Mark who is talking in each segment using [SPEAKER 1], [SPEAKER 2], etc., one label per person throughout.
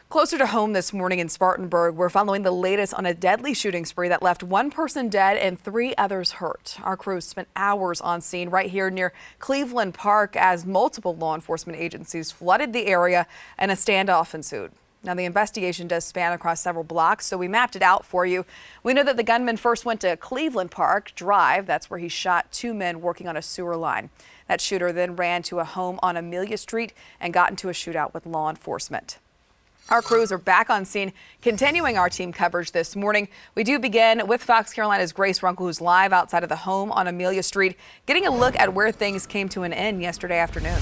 [SPEAKER 1] Closer to home this morning in Spartanburg, we're following the latest on a deadly shooting spree that left one person dead and 3 others hurt. Our crews spent hours on scene right here near Cleveland Park as multiple law enforcement agencies flooded the area and a standoff ensued. Now, the investigation does span across several blocks, so we mapped it out for you. We know that the gunman first went to Cleveland Park Drive. That's where he shot 2 men working on a sewer line. That shooter then ran to a home on Amelia Street and got into a shootout with law enforcement. Our crews are back on scene, continuing our team coverage this morning. We do begin with Fox Carolina's Grace Runkle, who's live outside of the home on Amelia Street, getting a look at where things came to an end yesterday afternoon.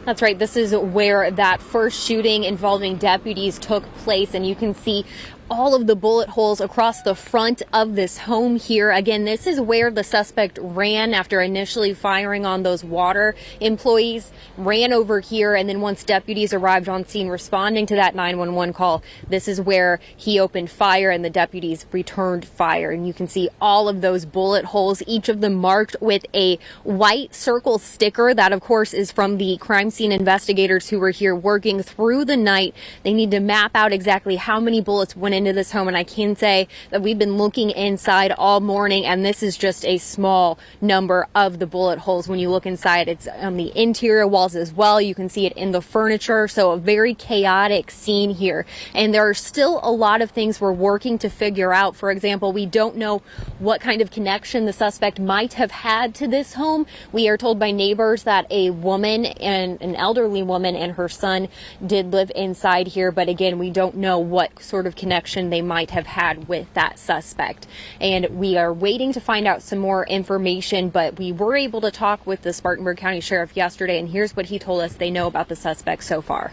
[SPEAKER 2] That's right. This is where that first shooting involving deputies took place, and you can see all of the bullet holes across the front of this home here. Again, this is where the suspect ran after initially firing on those water employees, ran over here, and then once deputies arrived on scene responding to that 911 call, this is where he opened fire and the deputies returned fire. And you can see all of those bullet holes, each of them marked with a white circle sticker. That, of course, is from the crime scene investigators who were here working through the night. They need to map out exactly how many bullets went into this home, and I can say that we've been looking inside all morning, and this is just a small number of the bullet holes. When you look inside, it's on the interior walls as well. You can see it in the furniture, so a very chaotic scene here. And there are still a lot of things we're working to figure out. For example, we don't know what kind of connection the suspect might have had to this home. We are told by neighbors that a woman, and an elderly woman, and her son did live inside here, but again, we don't know what sort of connection they might have had with that suspect. And we are waiting to find out some more information, but we were able to talk with the Spartanburg County Sheriff yesterday, and here's what he told us they know about the suspect so far.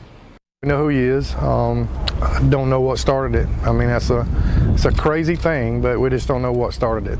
[SPEAKER 3] We know who he is. I don't know what started it. I mean, it's a crazy thing, but we just don't know what started it.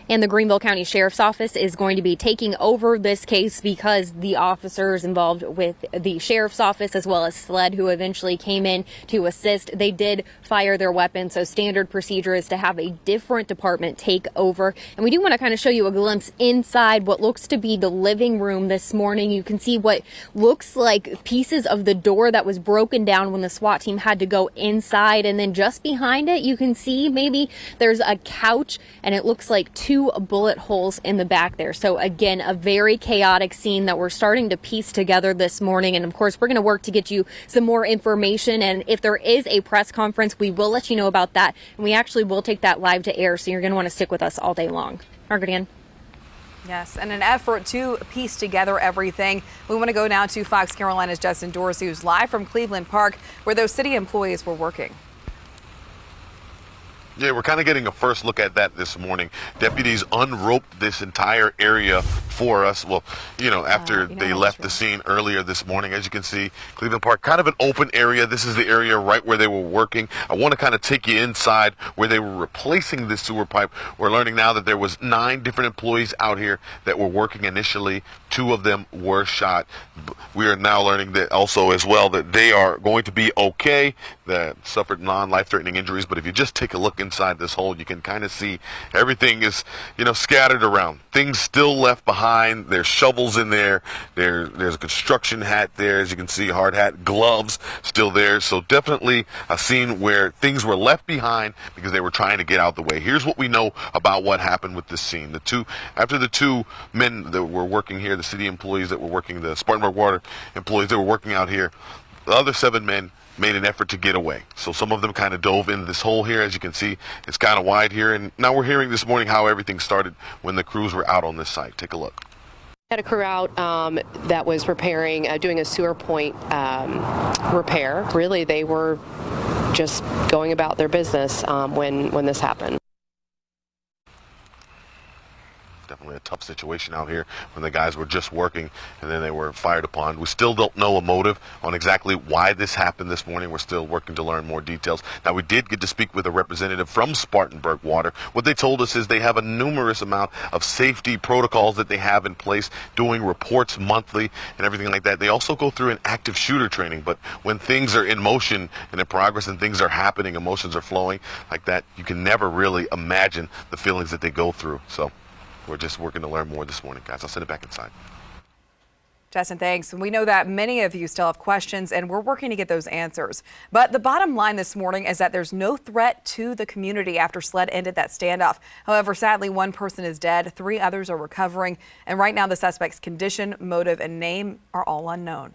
[SPEAKER 2] And the Greenville County Sheriff's Office is going to be taking over this case because the officers involved with the Sheriff's Office, as well as SLED, who eventually came in to assist, they did fire their weapons. So standard procedure is to have a different department take over. And we do want to kind of show you a glimpse inside what looks to be the living room this morning. You can see what looks like pieces of the door that was broken down when the SWAT team had to go inside. And then just behind it, you can see maybe there's a couch, and it looks like 2 bullet holes in the back there. So again, a very chaotic scene that we're starting to piece together this morning. And of course, we're going to work to get you some more information. And if there is a press conference, we will let you know about that. And we actually will take that live to air. So you're going to want to stick with us all day long. Margaret Ann.
[SPEAKER 1] Yes, and an effort to piece together everything. We want to go now to Fox Carolina's Justin Dorsey, who's live from Cleveland Park, where those city employees were working.
[SPEAKER 4] Yeah, we're kind of getting a first look at that this morning. Deputies unroped this entire area for us. Well, after they left the scene earlier this morning. As you can see, Cleveland Park, kind of an open area. This is the area right where they were working. I want to kind of take you inside where they were replacing this sewer pipe. We're learning now that there was 9 different employees out here that were working initially. 2 of them were shot. We are now learning that also as well that they are going to be okay, that suffered non-life-threatening injuries. But if you just take a look inside this hole, you can kind of see everything is, scattered around. Things still left behind. There's shovels in there. There's a construction hat there, as you can see, hard hat, gloves still there. So definitely a scene where things were left behind because they were trying to get out the way. Here's what we know about what happened with this scene. After the 2 men that were working here, the city employees that were working, the Spartanburg Water employees that were working out here, the other 7 men made an effort to get away. So some of them kind of dove into this hole here. As you can see, it's kind of wide here. And now we're hearing this morning how everything started when the crews were out on this site. Take a look.
[SPEAKER 5] Had a crew out that was repairing, doing a sewer point repair. Really, they were just going about their business when this happened.
[SPEAKER 4] Definitely a tough situation out here when the guys were just working and then they were fired upon. We still don't know a motive on exactly why this happened this morning. We're still working to learn more details. Now, we did get to speak with a representative from Spartanburg Water. What they told us is they have a numerous amount of safety protocols that they have in place, doing reports monthly and everything like that. They also go through an active shooter training, but when things are in motion and in progress and things are happening, emotions are flowing like that, you can never really imagine the feelings that they go through. So we're just working to learn more this morning, guys. I'll send it back inside.
[SPEAKER 1] Justin, thanks. We know that many of you still have questions, and we're working to get those answers. But the bottom line this morning is that there's no threat to the community after SLED ended that standoff. However, sadly, one person is dead, 3 others are recovering, and right now the suspect's condition, motive, and name are all unknown.